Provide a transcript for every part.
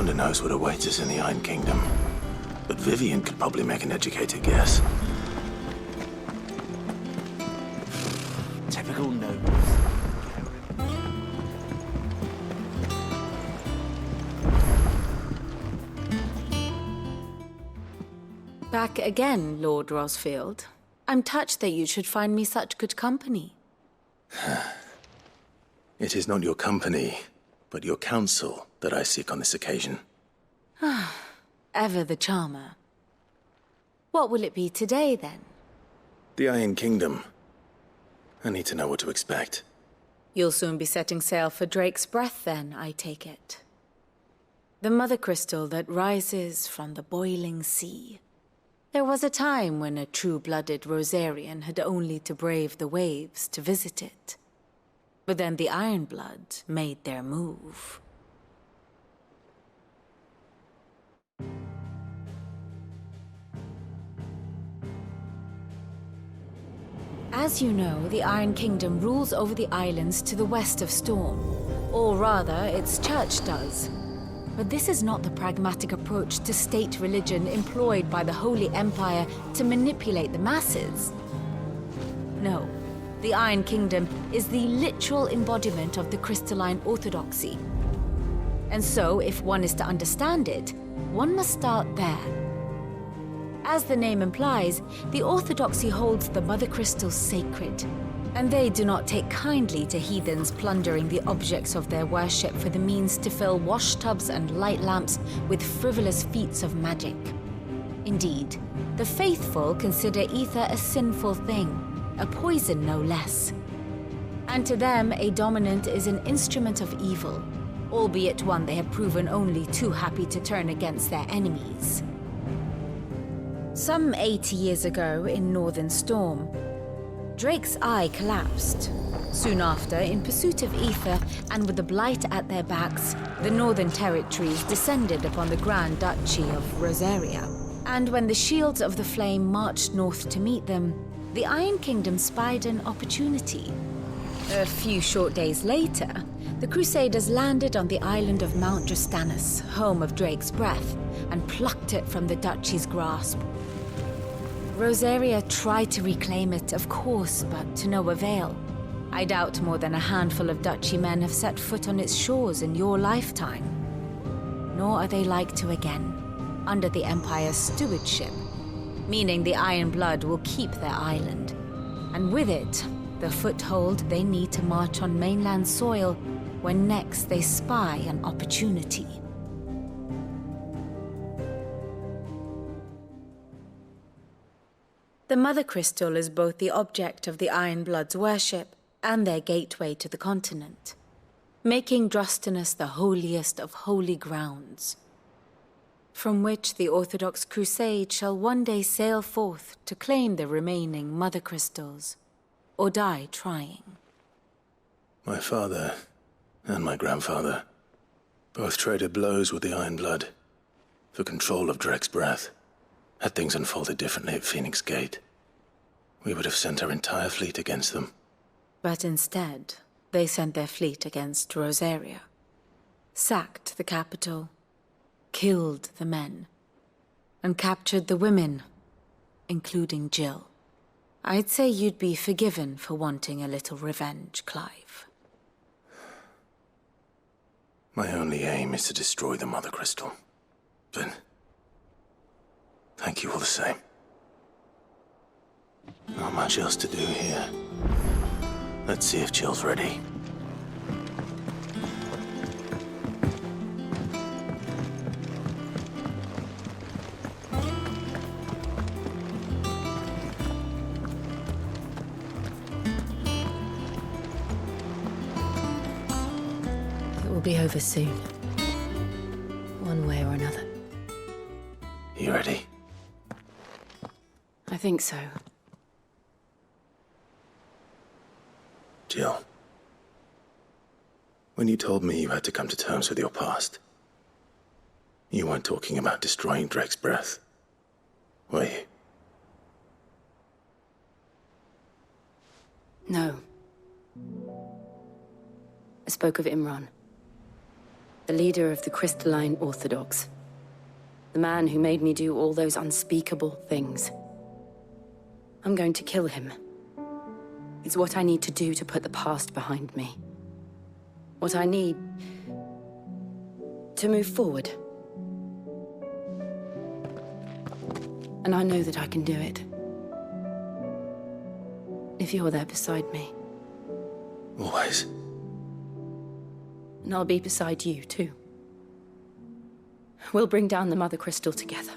wonder knows what awaits us in the Iron Kingdom. But Vivian could probably make an educated guess. Typical nobles. Back again, Lord Rosfield. I'm touched that you should find me such good company. It is not your company, but your counsel that I seek on this occasion. Ever the charmer. What will it be today, then? The Iron Kingdom. I need to know what to expect. You'll soon be setting sail for Drake's Breath, then, I take it. The mother crystal that rises from the boiling sea. There was a time when a true-blooded Rosarian had only to brave the waves to visit it. But then the Ironblood made their move. As you know, the Iron Kingdom rules over the islands to the west of Storm. Or rather, its church does. But this is not the pragmatic approach to state religion employed by the Holy Empire to manipulate the masses. No, the Iron Kingdom is the literal embodiment of the crystalline orthodoxy. And so, if one is to understand it, one must start there. As the name implies, the orthodoxy holds the mother crystals sacred, and they do not take kindly to heathens plundering the objects of their worship for the means to fill washtubs and light lamps with frivolous feats of magic. Indeed, the faithful consider ether a sinful thing, a poison no less. And to them, a dominant is an instrument of evil, albeit one they have proven only too happy to turn against their enemies. Some 80 years ago in Northern Storm, Drake's eye collapsed. Soon after, in pursuit of ether and with the blight at their backs, the Northern Territories descended upon the Grand Duchy of Rosaria. And when the Shields of the Flame marched north to meet them, the Iron Kingdom spied an opportunity. A few short days later, the Crusaders landed on the island of Mount Drastanus, home of Drake's Breath, and plucked it from the Duchy's grasp. Rosaria tried to reclaim it, of course, but to no avail. I doubt more than a handful of Duchy men have set foot on its shores in your lifetime. Nor are they like to again, under the Empire's stewardship, meaning the Iron Blood will keep their island, and with it, the foothold they need to march on mainland soil when next they spy an opportunity. The Mother Crystal is both the object of the Iron Blood's worship and their gateway to the continent, making Drastanus the holiest of holy grounds, from which the Orthodox Crusade shall one day sail forth to claim the remaining Mother Crystals, or die trying. My father and my grandfather both traded blows with the Iron Blood for control of Drake's Breath. Had things unfolded differently at Phoenix Gate, we would have sent our entire fleet against them. But instead, they sent their fleet against Rosaria, sacked the capital, killed the men, and captured the women, including Jill. I'd say you'd be forgiven for wanting a little revenge, Clive. My only aim is to destroy the Mother Crystal. But thank you all the same. Not much else to do here. Let's see if Jill's ready. It will be over soon. One way or another. You ready? I think so. Jill, when you told me you had to come to terms with your past, you weren't talking about destroying Drake's Breath, were you? No. I spoke of Imran. The leader of the Crystalline Orthodox. The man who made me do all those unspeakable things. I'm going to kill him. It's what I need to do to put the past behind me. What I need to move forward. And I know that I can do it. If you're there beside me. Always. And I'll be beside you, too. We'll bring down the Mother Crystal together.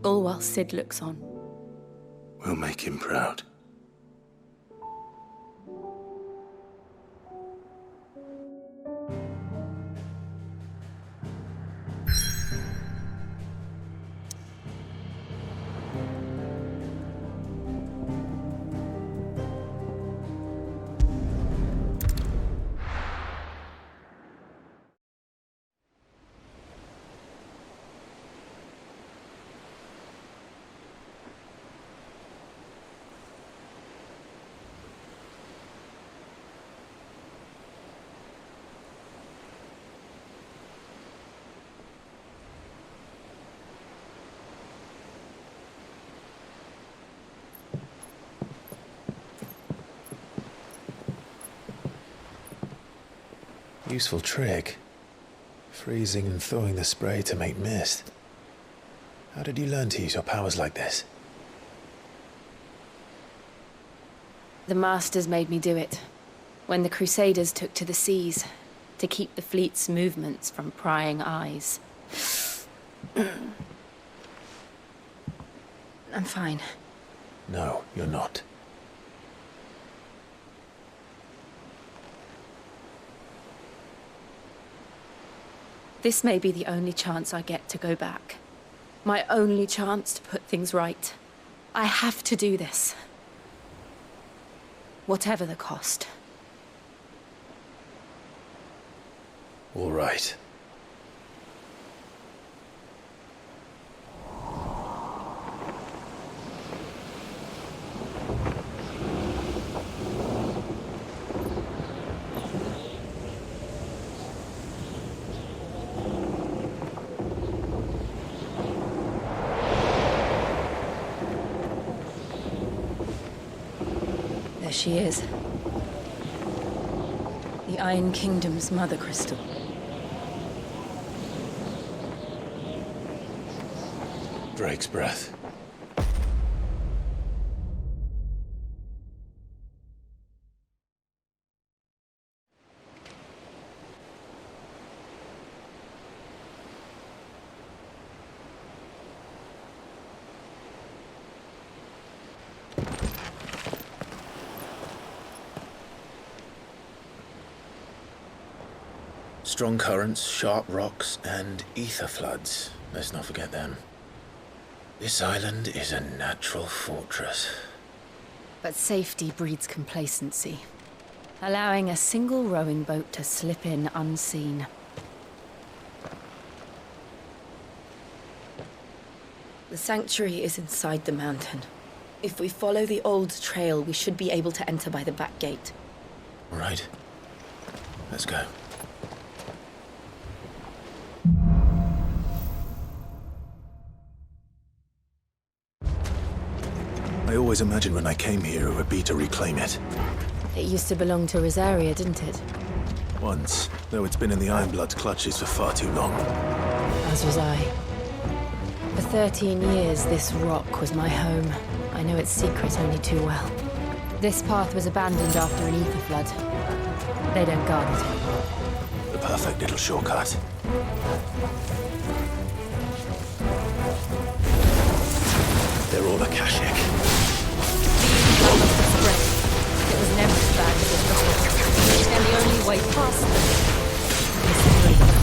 All while Sid looks on. We'll make him proud. Useful trick. Freezing and thawing the spray to make mist. How did you learn to use your powers like this? The Masters made me do it. When the Crusaders took to the seas, to keep the fleet's movements from prying eyes. I'm fine. No, you're not. This may be the only chance I get to go back. My only chance to put things right. I have to do this. Whatever the cost. All right. There she is. The Iron Kingdom's Mother Crystal. Drake's breath. Strong currents, sharp rocks, and ether floods. Let's not forget them. This island is a natural fortress. But safety breeds complacency. Allowing a single rowing boat to slip in unseen. The sanctuary is inside the mountain. If we follow the old trail, we should be able to enter by the back gate. All right. Let's go. I always imagined when I came here it would be to reclaim it. It used to belong to Rosaria, didn't it? Once, though it's been in the Ironblood's clutches for far too long. As was I. For 13 years, this rock was my home. I know its secret only too well. This path was abandoned after an ether flood. They don't guard it. The perfect little shortcut. They're all Akashic. It was never as bad as it before. And the only way past them is through.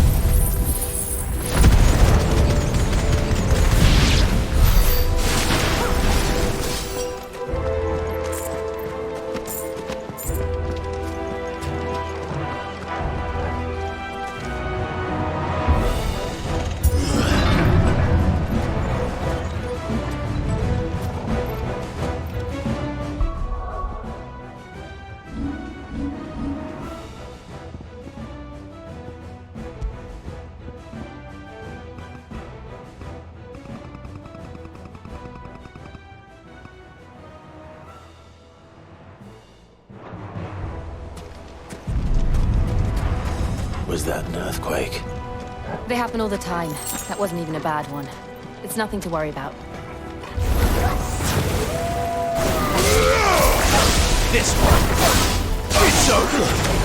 Was that an earthquake? They happen all the time. That wasn't even a bad one. It's nothing to worry about. This one! It's over!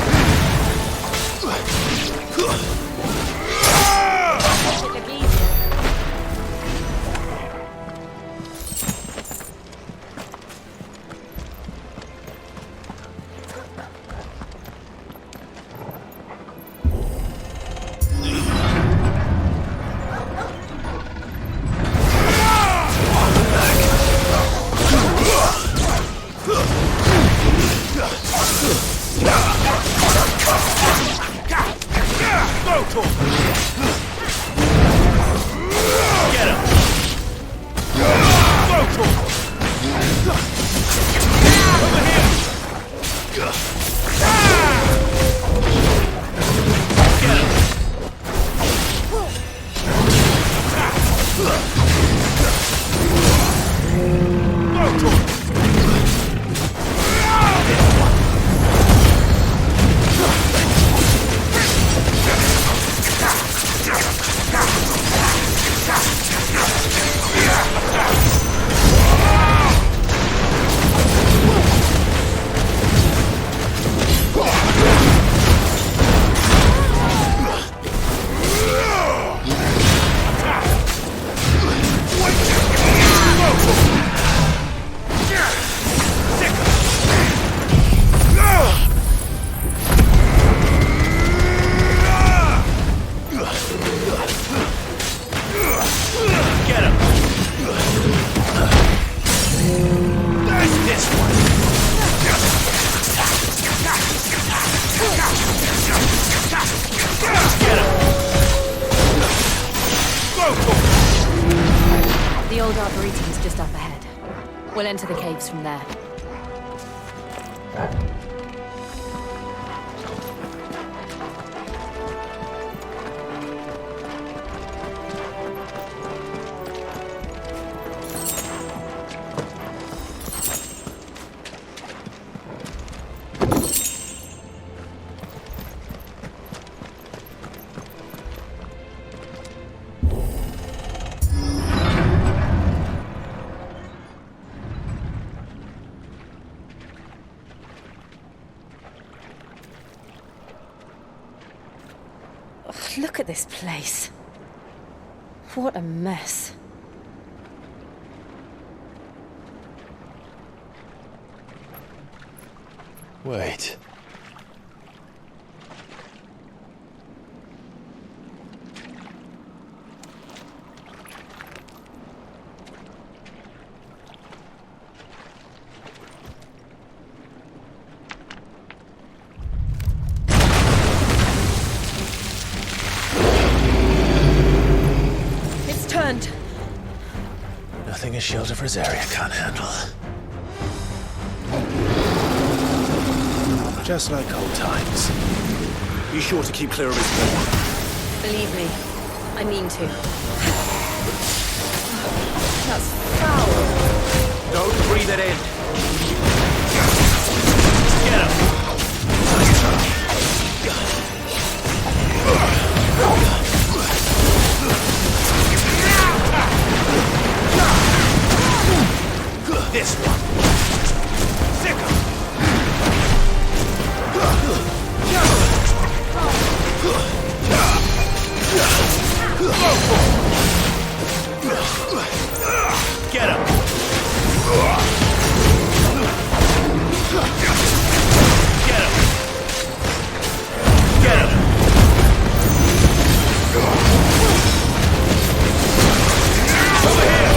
The old arboretum's just up ahead. We'll enter the caves from there. Look at this place. What a mess. Wait. Nothing a shelter for his area can't handle. Just like old times. Be sure to keep clear of his door. Believe me, I mean to. That's foul. Don't breathe it in. Get him. This one. Sick him. Get him. Get him. Get him. Over here.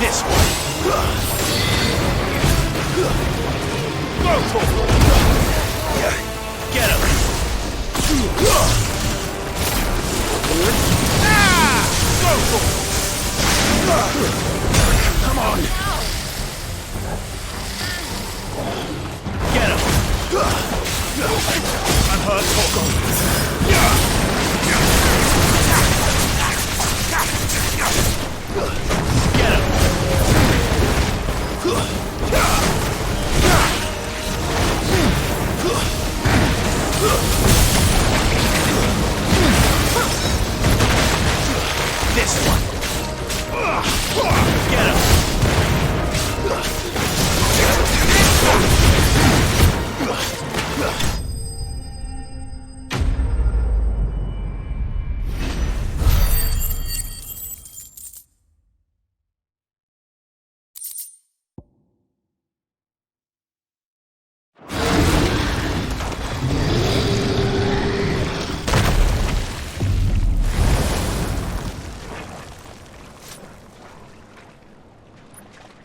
This one. Go for it. Get him. Go for it. Come on. Get him. I'm hurt. Get him. This one. Get him.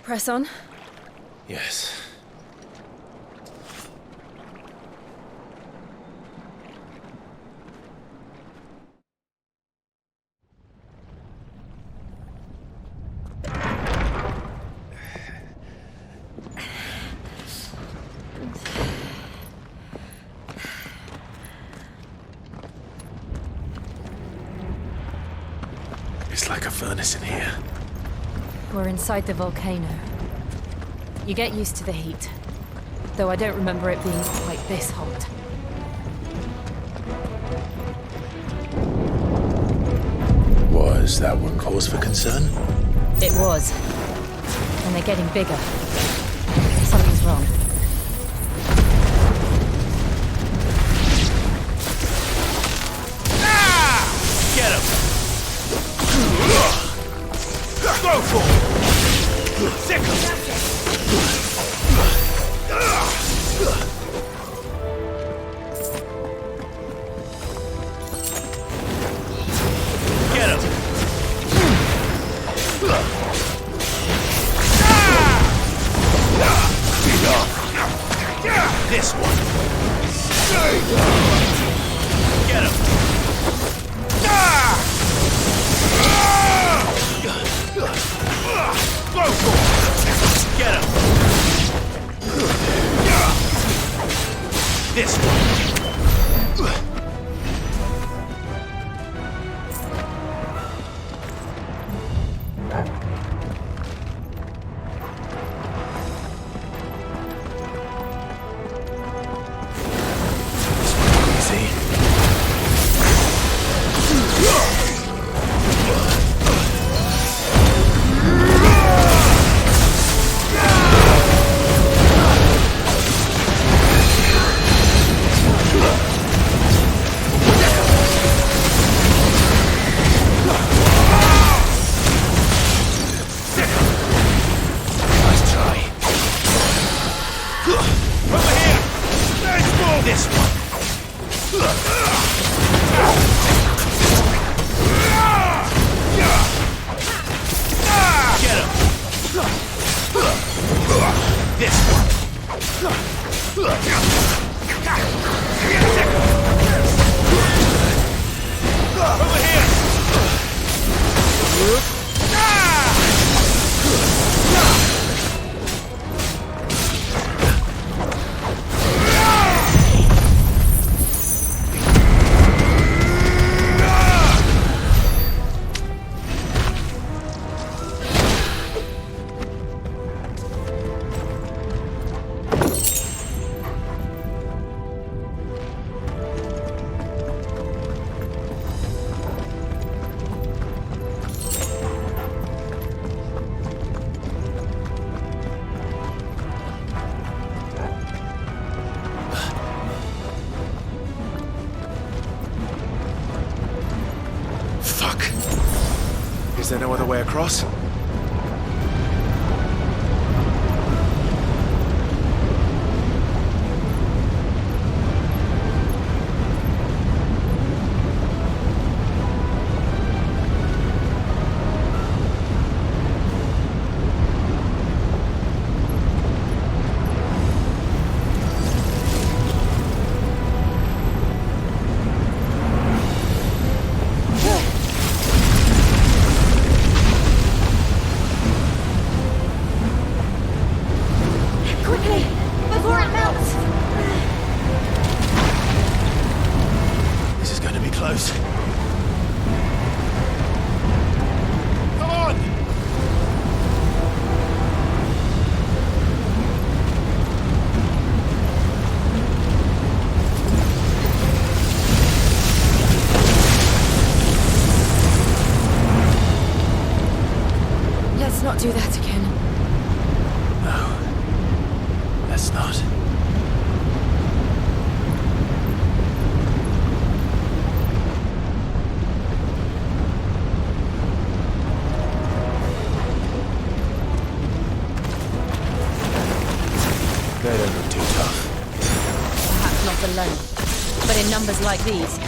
Press on. Yes. It's like a furnace in here. We're inside the volcano. You get used to the heat, though I don't remember it being quite this hot. Was that one cause for concern? It was. And they're getting bigger. Something's wrong. Get him! Go for it! Sick him! Get him! This one! Get him! Go for it! Get him! This one! Is there no other way across? Let's not do that again. No. Let's not. They don't look too tough. Perhaps not alone, but in numbers like these.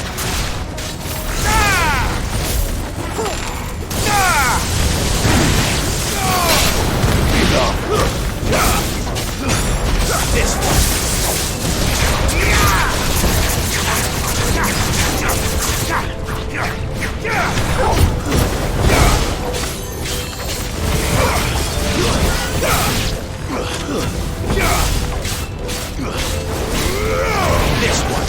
This one. This one.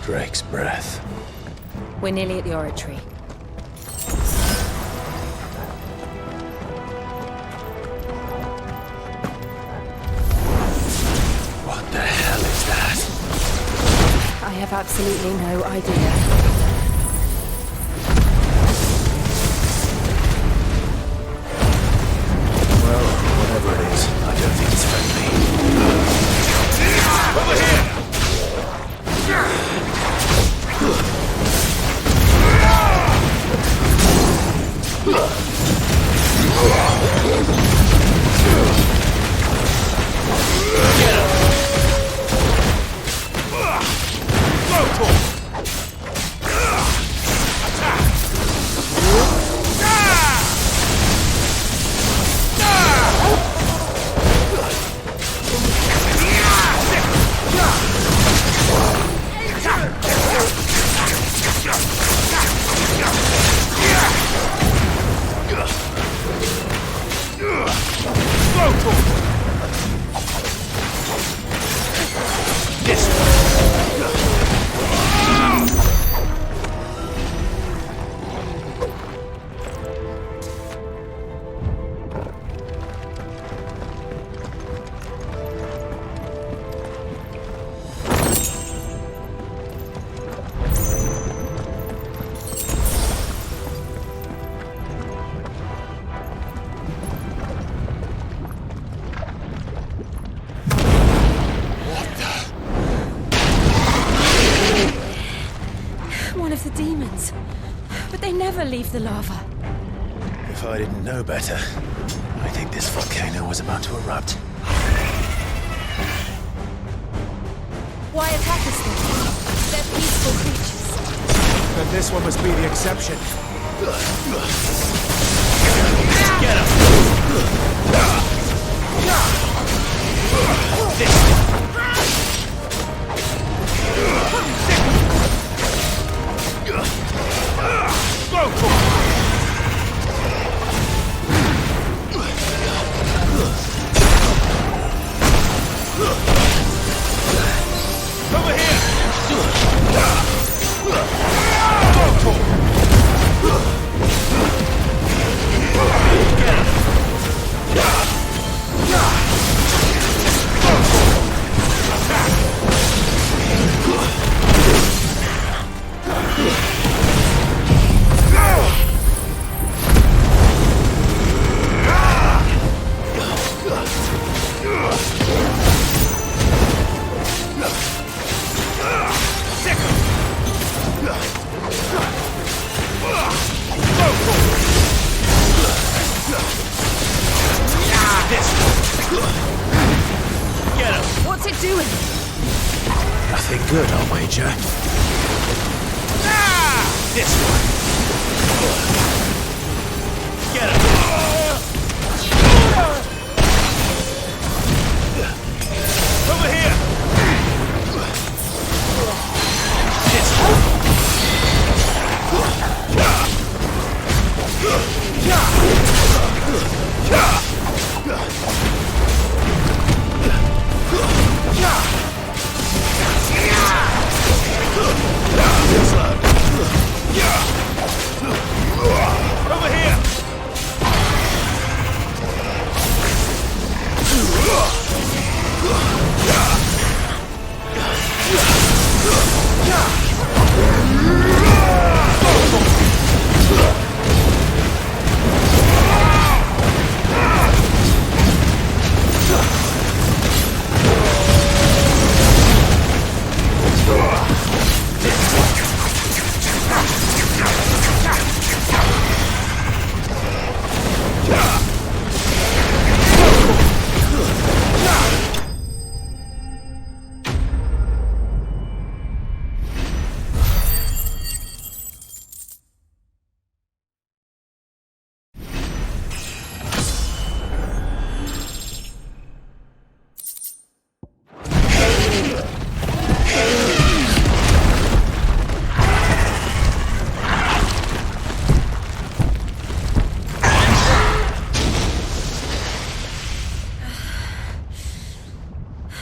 Drake's breath. We're nearly at the oratory. What the hell is that? I have absolutely no idea. Well, whatever it is, I don't think it's friendly. Over here! One of the demons. But they never leave the lava. If I didn't know better, I think this volcano was about to erupt. Why attack us then? They're peaceful creatures. Then this one must be the exception. Get him! Go for it! Over here! Go for it! What's it doing? Nothing good, I'll wager. This one. Get him. Over here. This one.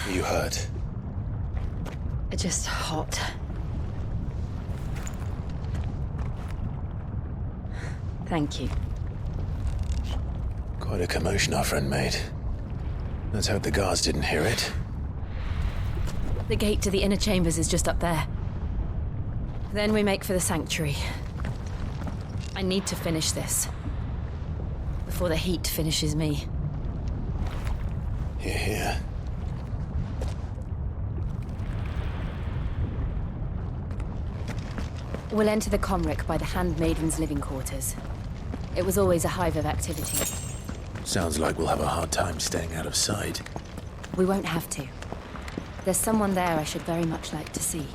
Are you hurt? Just hot. Thank you. Quite a commotion our friend made. Let's hope the guards didn't hear it. The gate to the inner chambers is just up there. Then we make for the sanctuary. I need to finish this. Before the heat finishes me. Hear, hear. We'll enter the Comric by the Handmaiden's living quarters. It was always a hive of activity. Sounds like we'll have a hard time staying out of sight. We won't have to. There's someone there I should very much like to see.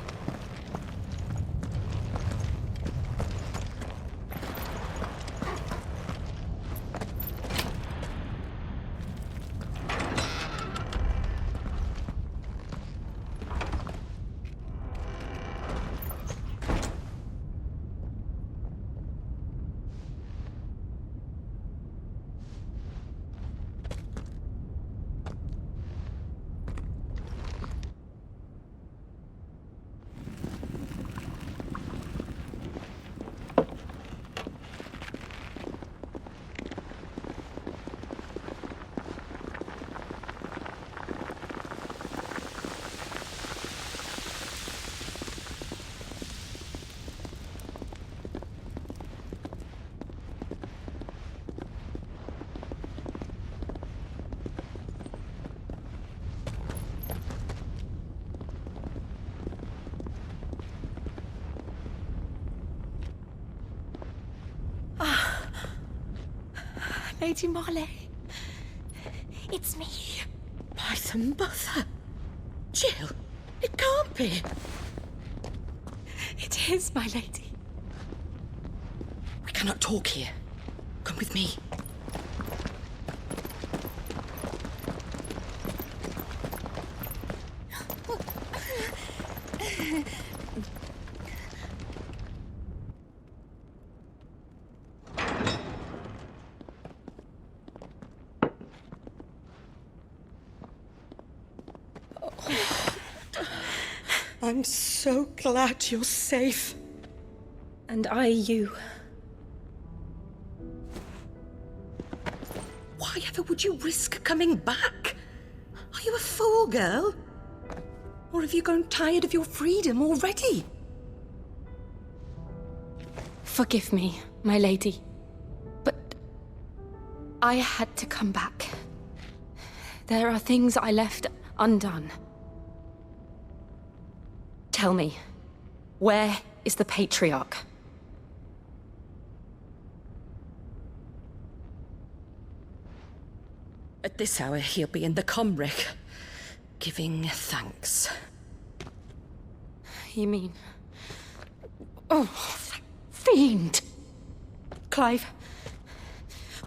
Lady Marley, it's me. By the mother. Jill, it can't be. It is, my lady. We cannot talk here. Come with me. I'm so glad you're safe. And I you. Why ever would you risk coming back? Are you a fool, girl? Or have you grown tired of your freedom already? Forgive me, my lady. But I had to come back. There are things I left undone. Tell me, where is the Patriarch? At this hour, he'll be in the Comric, giving thanks. You mean... Oh, fiend! Clive,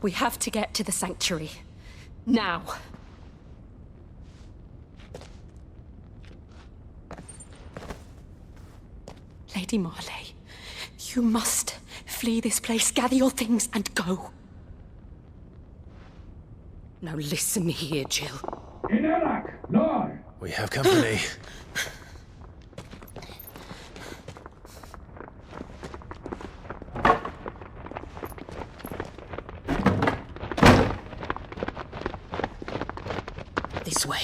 we have to get to the sanctuary. Now. Lady Marley, you must flee this place, gather your things, and go. Now listen here, Jill. We have company. This way.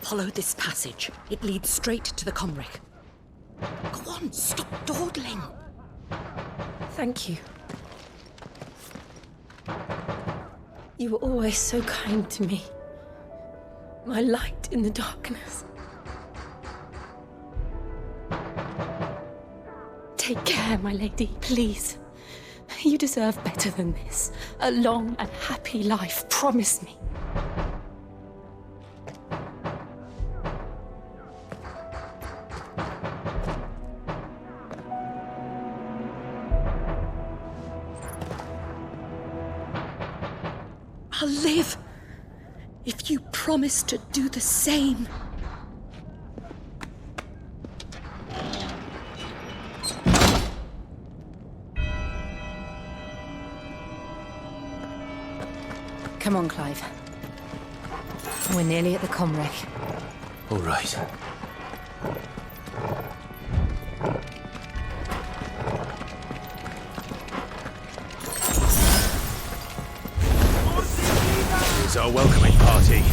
Follow this passage. It leads straight to the Comric. Go on, stop dawdling. Thank you. You were always so kind to me. My light in the darkness. Take care, my lady, please. You deserve better than this. A long and happy life, promise me. I'll live if you promise to do the same. Come on, Clive. We're nearly at the comwreck. All right. Here's our welcoming party.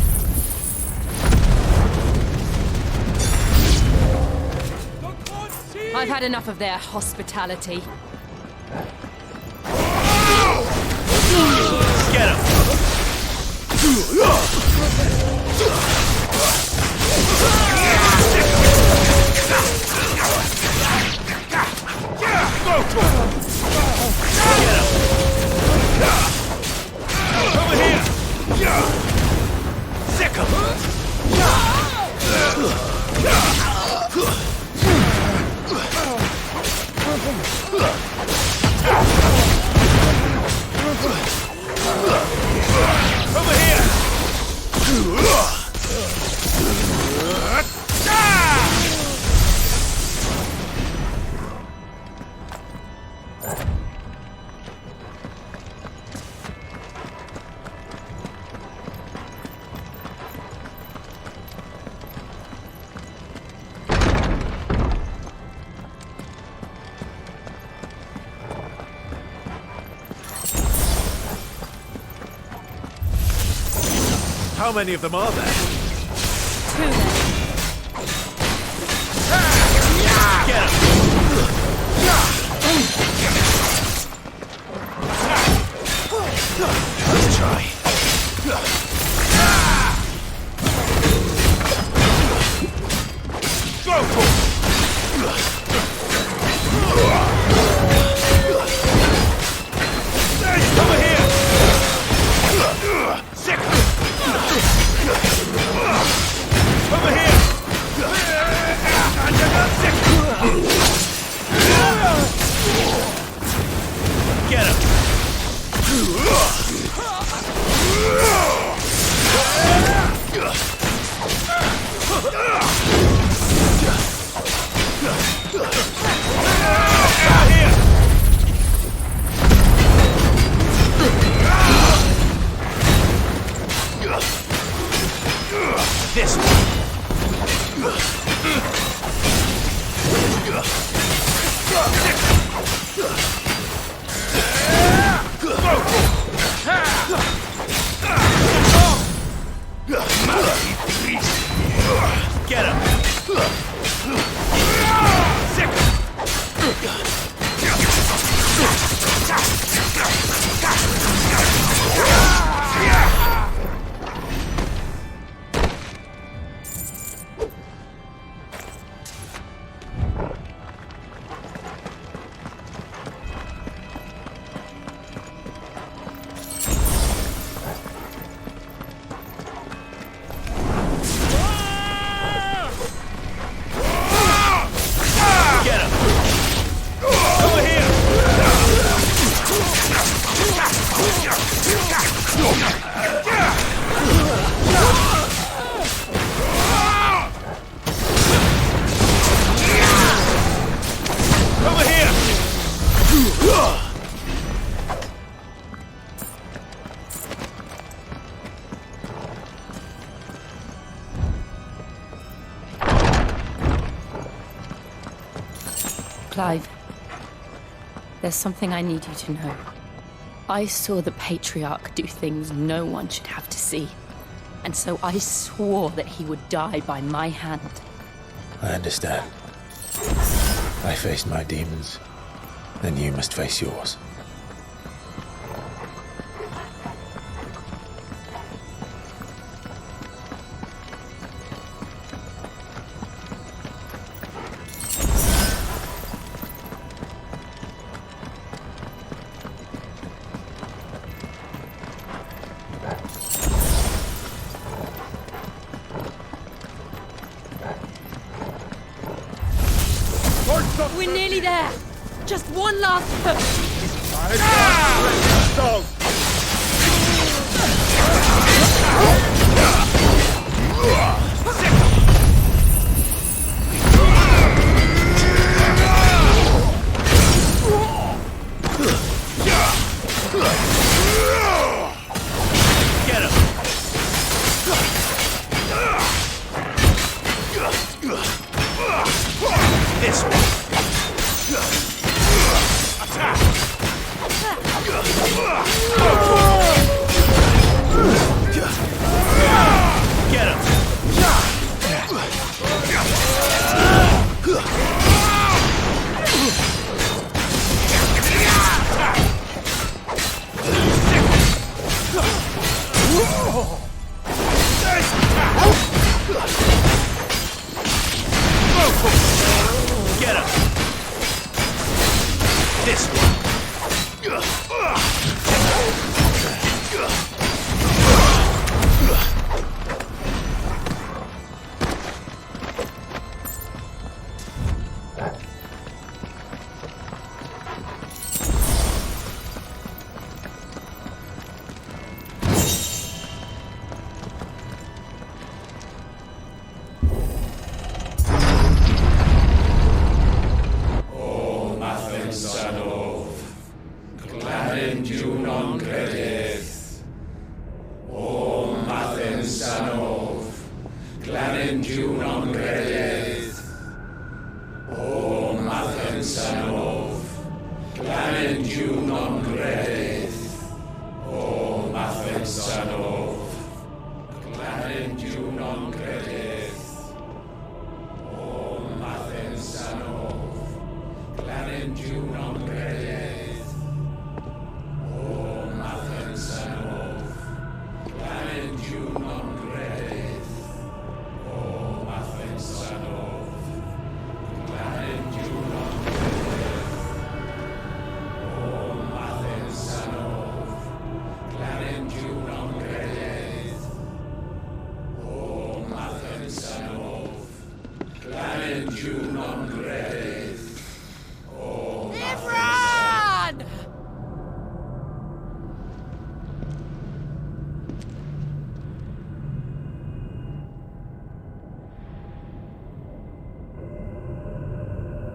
I've had enough of their hospitality. Get him! Over here! Sick 'em! Over here! How many of them are there? Too many. Get him! Let's try. Go for it! Over here! Sick! Over here! Get him! Out here! This one! Get him! Sick! Get him! Over here! Over here! Clive, there's something I need you to know. I saw the Patriarch do things no one should have to see. And so I swore that he would die by my hand. I understand. I faced my demons. Then you must face yours. We're nearly there! Just one last push! Get This one.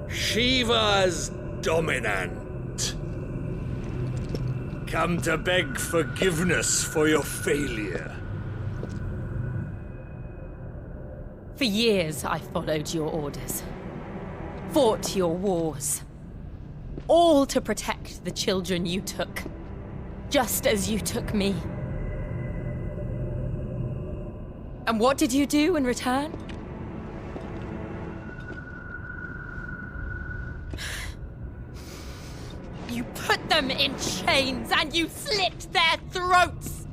Shiva's dominant. Come to beg forgiveness for your failure. For years, I followed your orders. Fought your wars. All to protect the children you took. Just as you took me. And what did you do in return? You put them in chains and you slit their throats!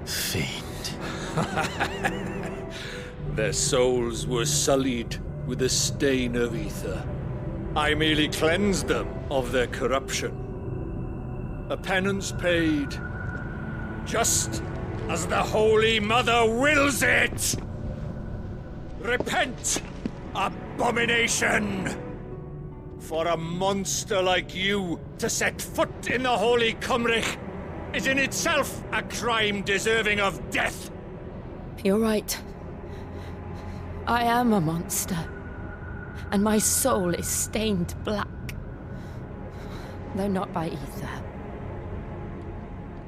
Fiend. Their souls were sullied with the stain of ether. I merely cleansed them of their corruption. A penance paid, just as the Holy Mother wills it! Repent, abomination! For a monster like you to set foot in the Holy Cymric is in itself a crime deserving of death! You're right. I am a monster. And my soul is stained black. Though not by ether.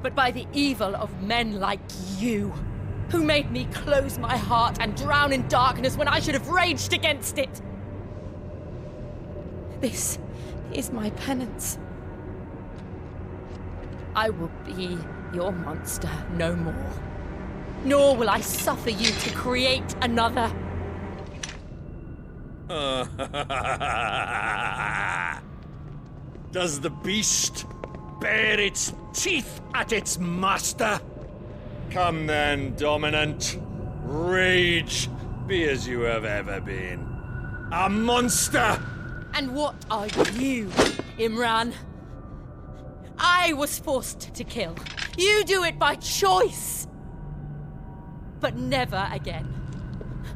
But by the evil of men like you, who made me close my heart and drown in darkness when I should have raged against it. This is my penance. I will be your monster no more. Nor will I suffer you to create another. Does the beast bare its teeth at its master? Come then, dominant. Rage, be as you have ever been. A monster! And what are you, Imran? I was forced to kill. You do it by choice. But never again.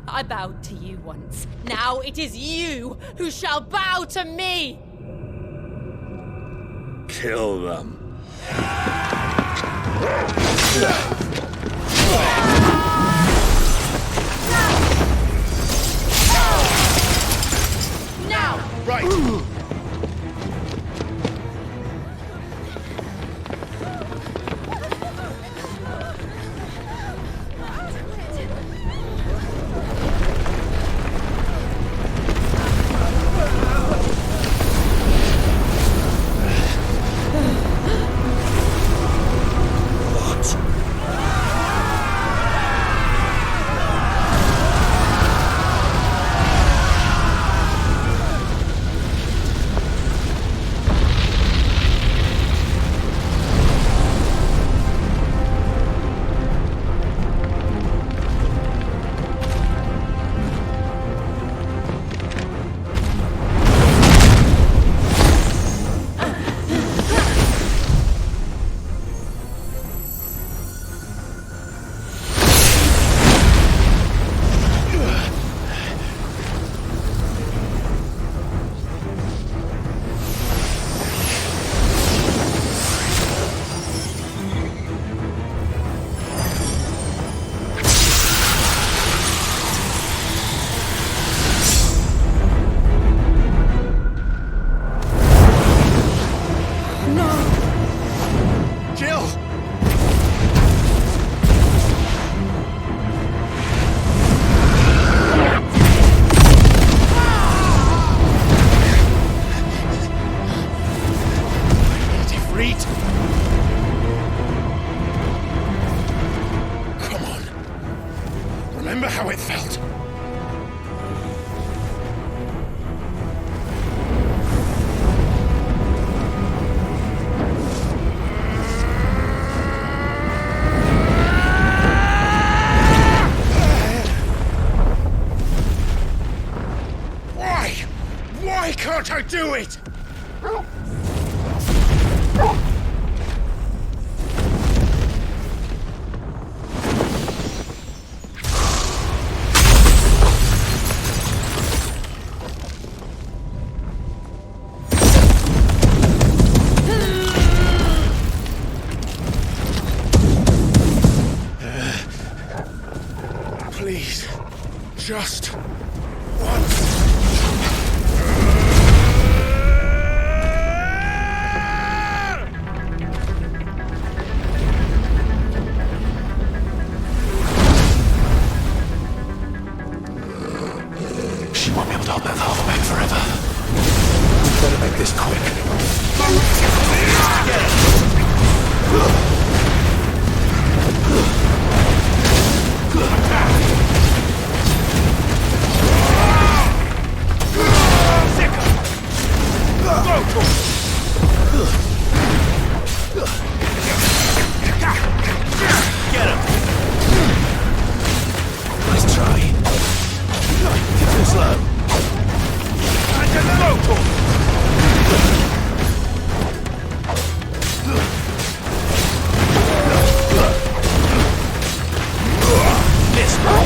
I bowed to you once. Now it is you who shall bow to me! Kill them. Now! Right! do it! Please, just once. She won't be able to hold that half back forever. Better make this quick. Get him! Nice try. Get too slow. I can go! This way!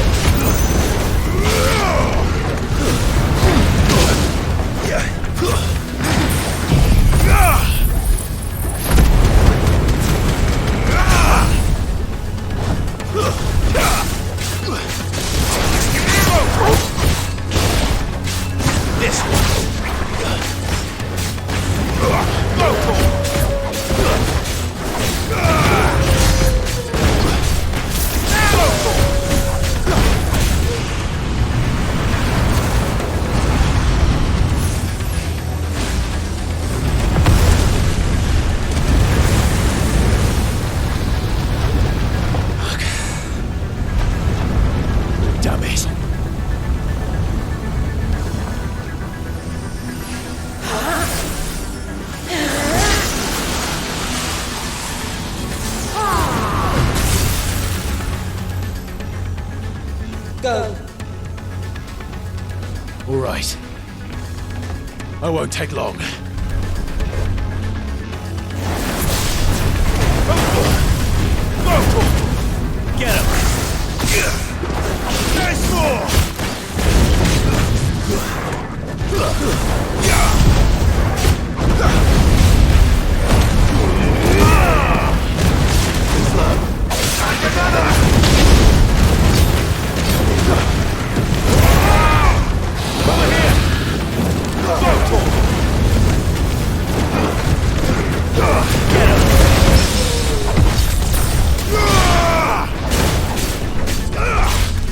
This way! Damn it. Go. All right. I won't take long. Get him! There's more!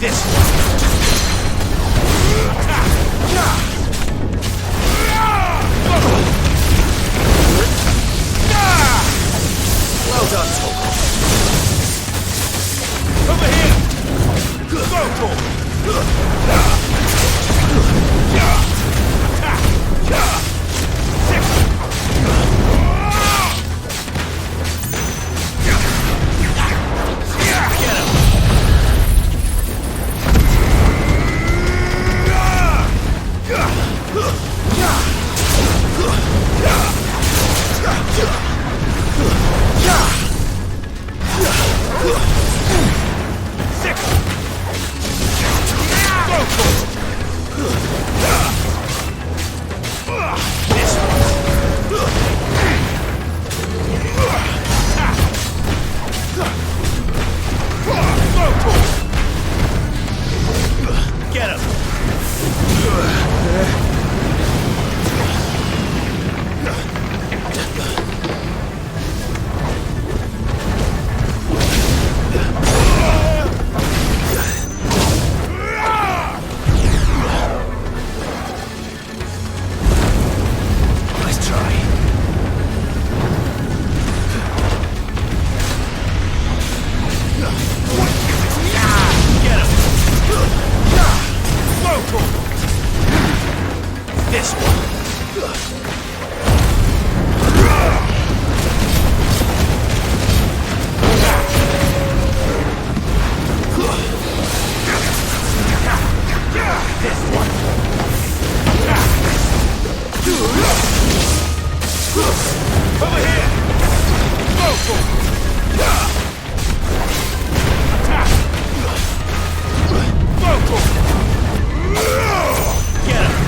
This one! Over here! Vocal! Attack! Vocal! Get him!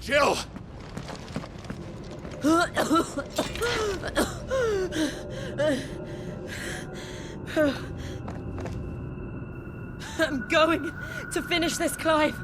Jill! I'm going to finish this, Clive.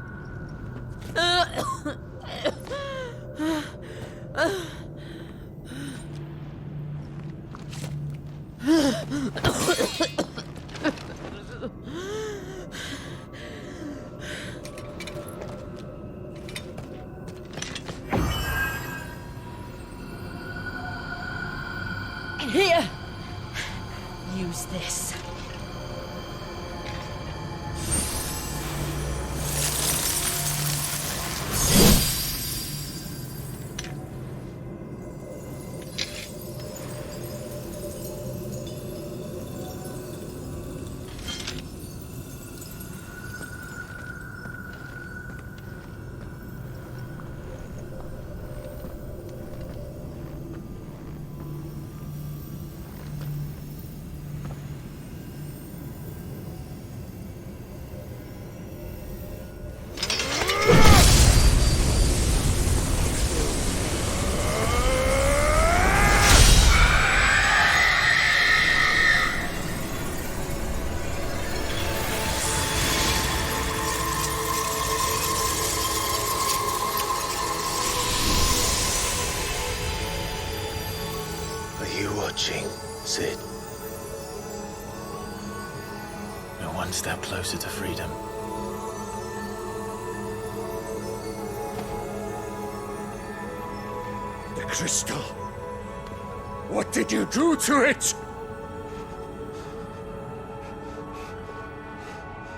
Here! Use this. Are you watching, Sid? We're one step closer to freedom. The crystal. What did you do to it?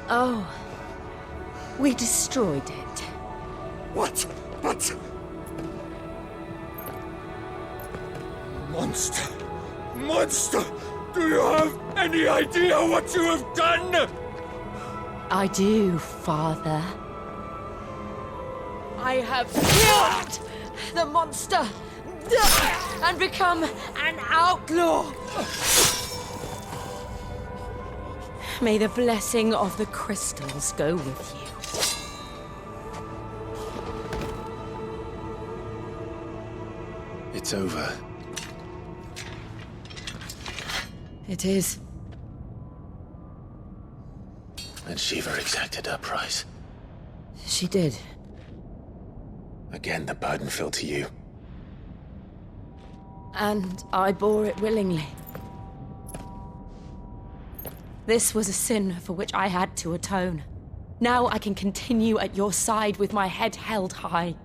Oh, we destroyed it. What? But... Monster! Monster! Do you have any idea what you have done? I do, Father. I have killed the monster and become an outlaw. May the blessing of the crystals go with you. It's over. It is. And Shiva exacted her price. She did. Again, the burden fell to you. And I bore it willingly. This was a sin for which I had to atone. Now I can continue at your side with my head held high.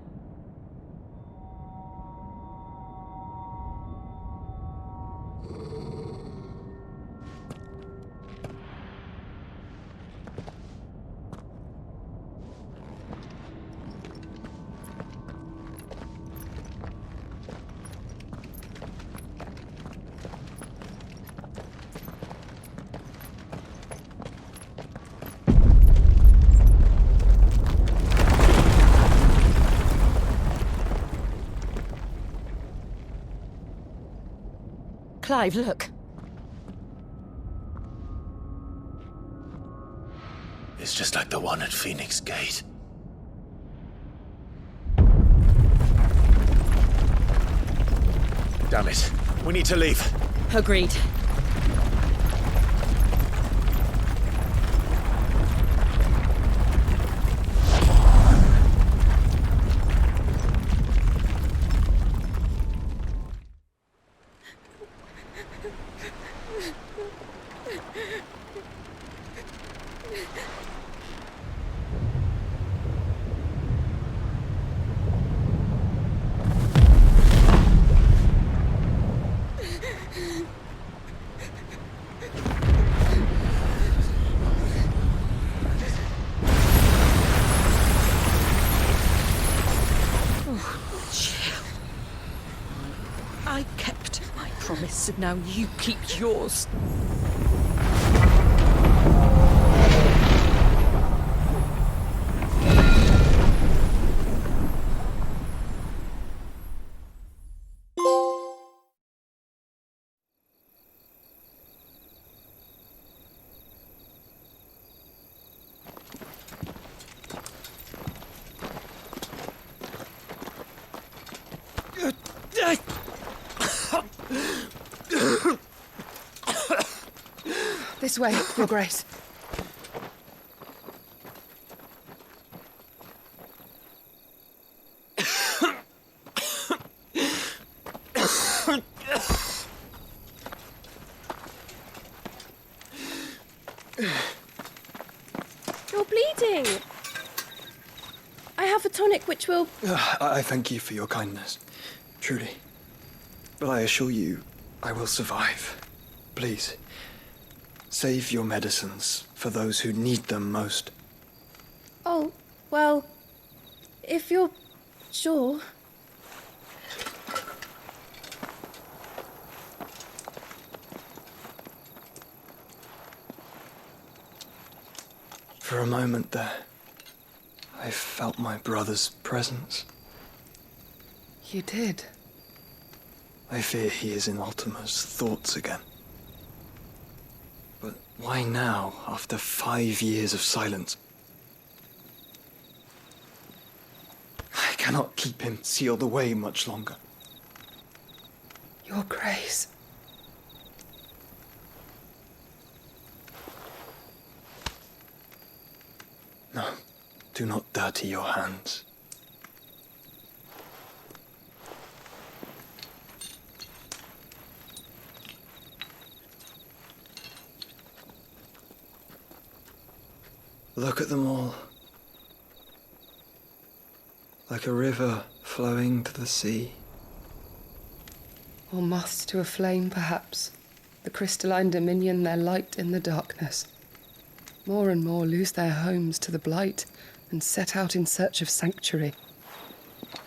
Clive, look. It's just like the one at Phoenix Gate. Damn it. We need to leave. Agreed. so now you keep yours. This way, Your Grace. You're bleeding. I have a tonic which will... I thank you for your kindness, truly. But I assure you, I will survive. Please, save your medicines for those who need them most. Oh, well, if you're sure. For a moment there, I felt my brother's presence. You did. I fear he is in Ultima's thoughts again. But why now, after 5 years of silence? I cannot keep him sealed away much longer. Your Grace. No, do not dirty your hands. Look at them all. Like a river flowing to the sea. Or moths to a flame, perhaps. The crystalline dominion their light in the darkness. More and more lose their homes to the blight and set out in search of sanctuary,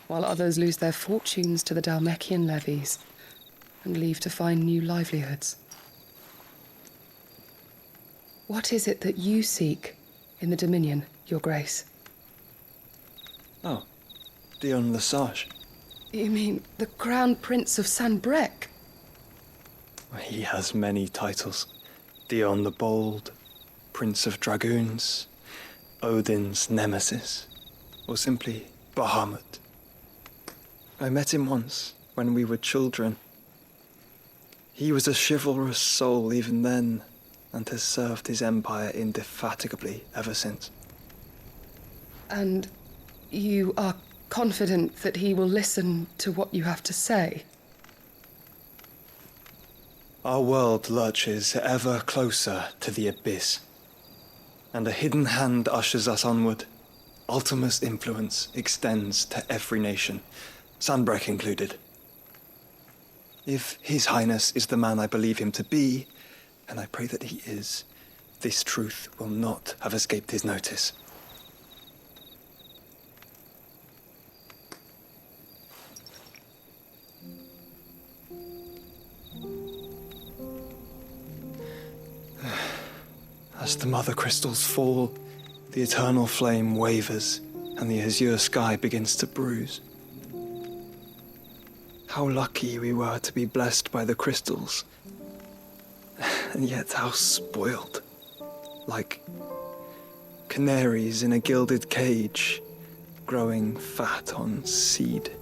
while others lose their fortunes to the Dhalmekian levies and leave to find new livelihoods. What is it that you seek in the Dominion, Your Grace? Oh, Dion Lesage. You mean the Crown Prince of Sanbrec? He has many titles. Dion the Bold, Prince of Dragoons, Odin's Nemesis, or simply Bahamut. I met him once, when we were children. He was a chivalrous soul even then, and has served his empire indefatigably ever since. And you are confident that he will listen to what you have to say? Our world lurches ever closer to the abyss, and a hidden hand ushers us onward. Ultima's influence extends to every nation, Sanbrec included. If His Highness is the man I believe him to be, and I pray that he is, this truth will not have escaped his notice. As the mother crystals fall, the eternal flame wavers, and the azure sky begins to bruise. How lucky we were to be blessed by the crystals, and yet how spoiled. Like canaries in a gilded cage, growing fat on seed.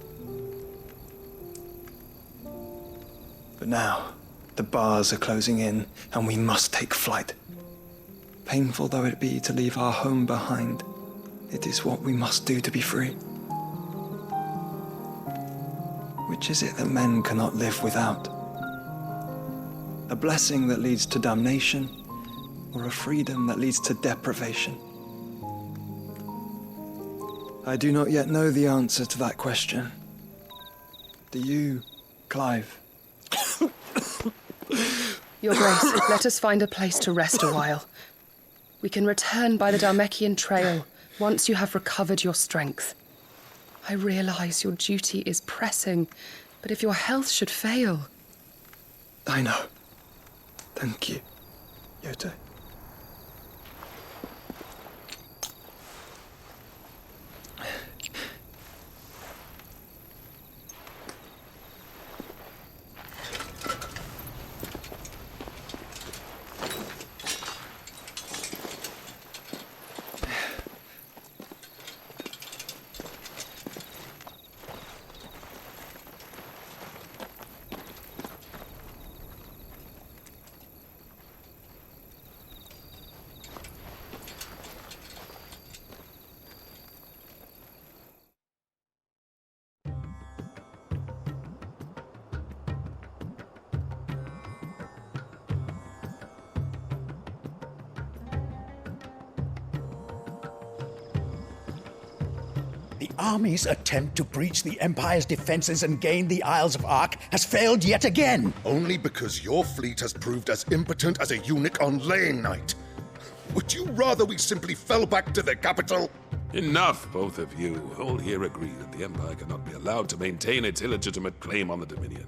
But now, the bars are closing in, and we must take flight. Painful though it be to leave our home behind, it is what we must do to be free. Which is it that men cannot live without? A blessing that leads to damnation, or a freedom that leads to deprivation? I do not yet know the answer to that question. Do you, Clive? Your Grace, let us find a place to rest a while. We can return by the Dhalmekian trail once you have recovered your strength. I realize your duty is pressing, but if your health should fail... I know. Thank you, Yote. The army's attempt to breach the Empire's defenses and gain the Isles of Ark has failed yet again. Only because your fleet has proved as impotent as a eunuch on Lane Night. Would you rather we simply fell back to the capital? Enough, both of you. All here agree that the Empire cannot be allowed to maintain its illegitimate claim on the Dominion.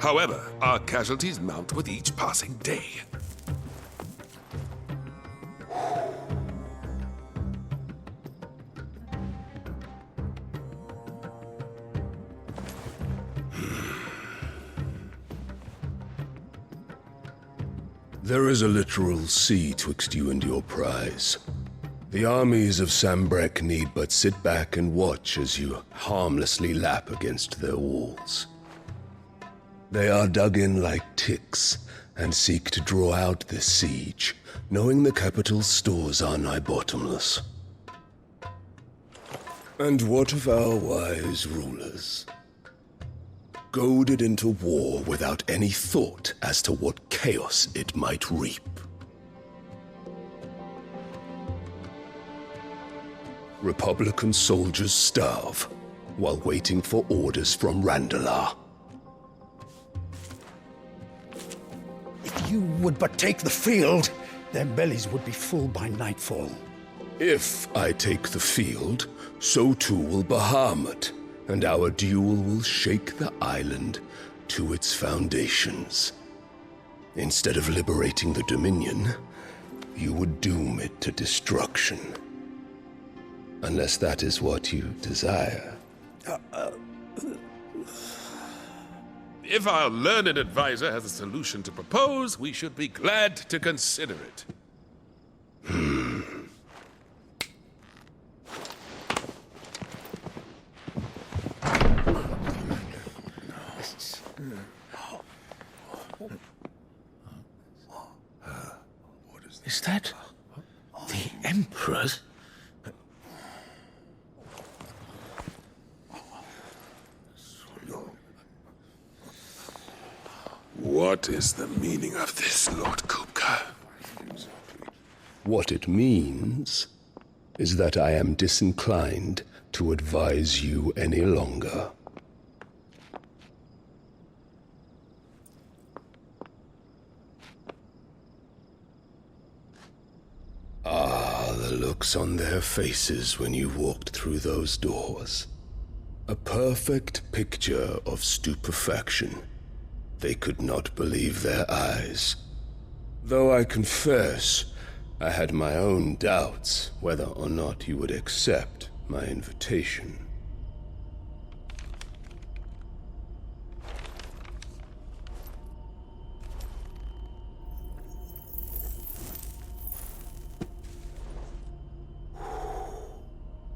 However, our casualties mount with each passing day. There is a literal sea twixt you and your prize. The armies of Sambrek need but sit back and watch as you harmlessly lap against their walls. They are dug in like ticks and seek to draw out this siege, knowing the capital's stores are nigh bottomless. And what of our wise rulers? Goaded into war without any thought as to what chaos it might reap. Republican soldiers starve while waiting for orders from Randalar. If you would but take the field, their bellies would be full by nightfall. If I take the field, so too will Bahamut, and our duel will shake the island to its foundations. Instead of liberating the Dominion, you would doom it to destruction. Unless that is what you desire. If our learned advisor has a solution to propose, we should be glad to consider it. Is that the Emperor's? What is the meaning of this, Lord Kupka? What it means is that I am disinclined to advise you any longer. The looks on their faces when you walked through those doors. A perfect picture of stupefaction. They could not believe their eyes. Though I confess, I had my own doubts whether or not you would accept my invitation.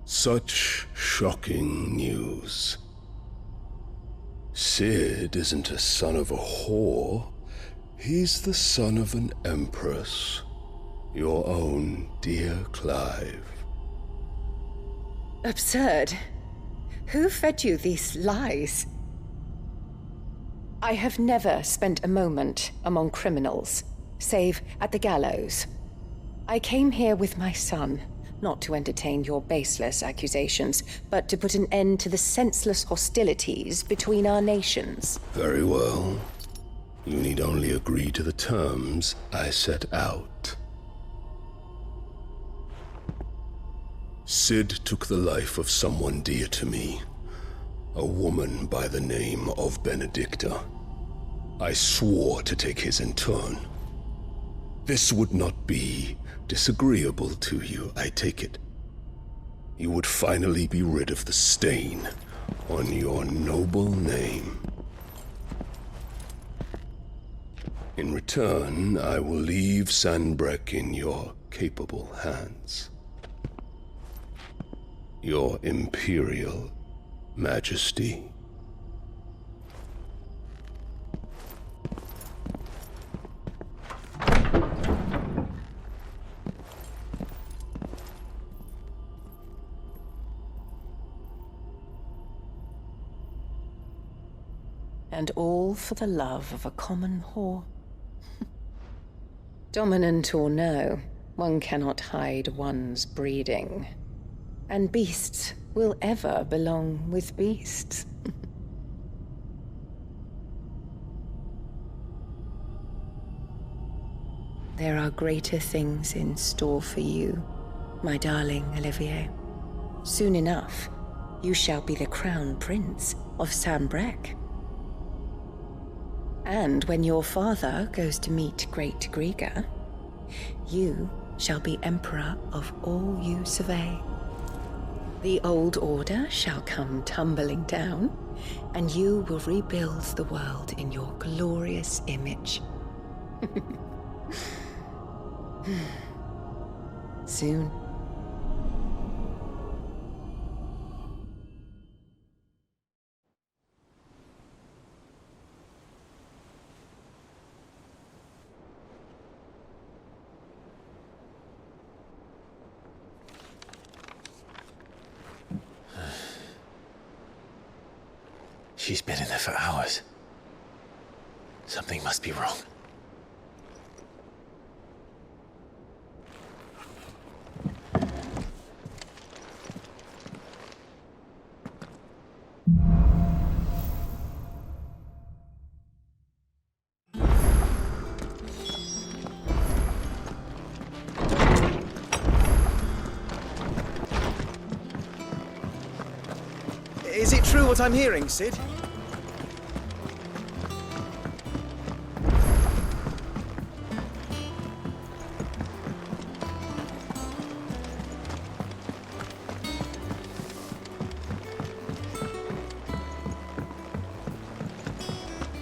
Such shocking news. Sid isn't a son of a whore. He's the son of an empress. Your own dear Clive. Absurd. Who fed you these lies? I have never spent a moment among criminals, save at the gallows. I came here with my son, not to entertain your baseless accusations, but to put an end to the senseless hostilities between our nations. Very well. You need only agree to the terms I set out. Sid took the life of someone dear to me, a woman by the name of Benedicta. I swore to take his in turn. This would not be disagreeable to you, I take it. You would finally be rid of the stain on your noble name. In return, I will leave Sanbreque in your capable hands. Your Imperial Majesty. And all for the love of a common whore. Dominant or no, one cannot hide one's breeding. And beasts will ever belong with beasts. There are greater things in store for you, my darling Olivier. Soon enough, you shall be the crown prince of Sanbreque. And when your father goes to meet Great Griga, you shall be emperor of all you survey. The old order shall come tumbling down, and you will rebuild the world in your glorious image. Soon. She's been in there for hours. Something must be wrong. Is it true what I'm hearing, Sid?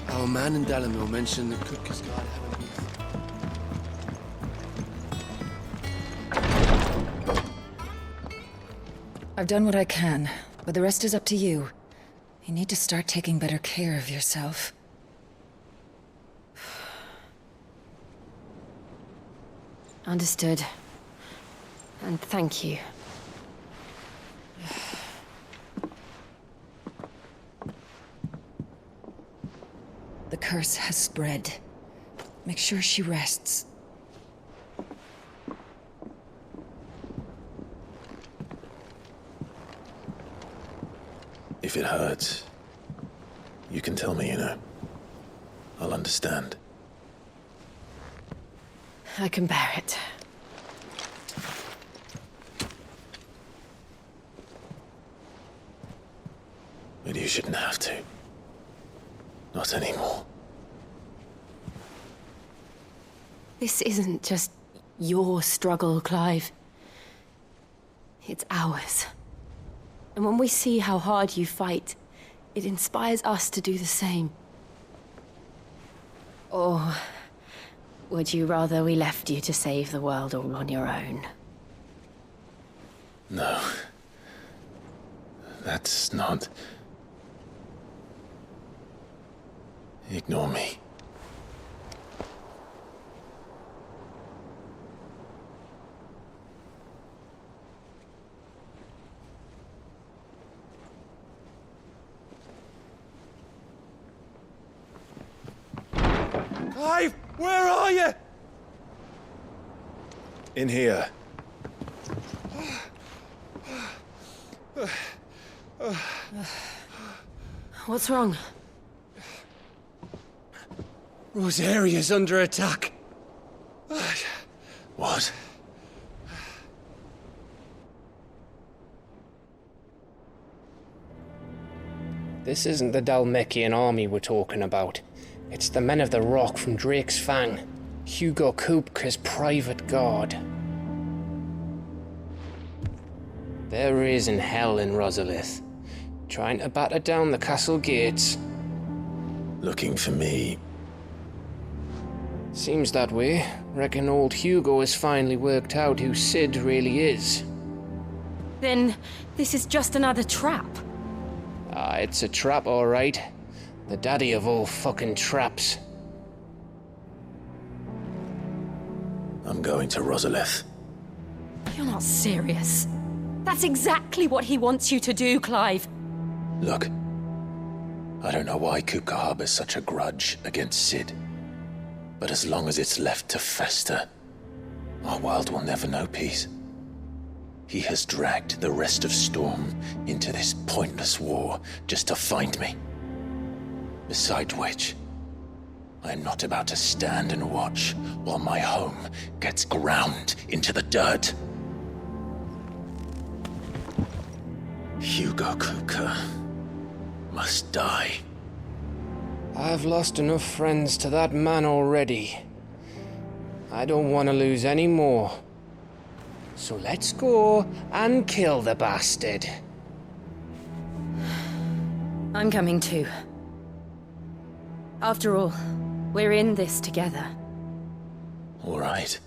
Our man in Dalamil mentioned the cook has got to have a beef. I've done what I can, but the rest is up to you. You need to start taking better care of yourself. Understood. And thank you. The curse has spread. Make sure she rests. If it hurts, you can tell me, you know. I'll understand. I can bear it. But you shouldn't have to. Not anymore. This isn't just your struggle, Clive. It's ours. And when we see how hard you fight, it inspires us to do the same. Or would you rather we left you to save the world all on your own? No. That's not... Ignore me. Clive, where are you? In here. What's wrong? Rosaria's under attack. What? This isn't the Dalmekian army we're talking about. It's the Men of the Rock from Drake's Fang. Hugo Kupka's private guard. There is in hell in Rosalith, trying to batter down the castle gates. Looking for me. Seems that way. Reckon old Hugo has finally worked out who Sid really is. Then this is just another trap. Ah, it's a trap, all right. The daddy of all fucking traps. I'm going to Rosalith. You're not serious. That's exactly what he wants you to do, Clive. Look, I don't know why Kupka harbors such a grudge against Sid. But as long as it's left to fester, our world will never know peace. He has dragged the rest of Storm into this pointless war just to find me. Besides which, I am not about to stand and watch while my home gets ground into the dirt. Hugo Kupka must die. I've lost enough friends to that man already. I don't want to lose any more. So let's go and kill the bastard. I'm coming too. After all, we're in this together. All right.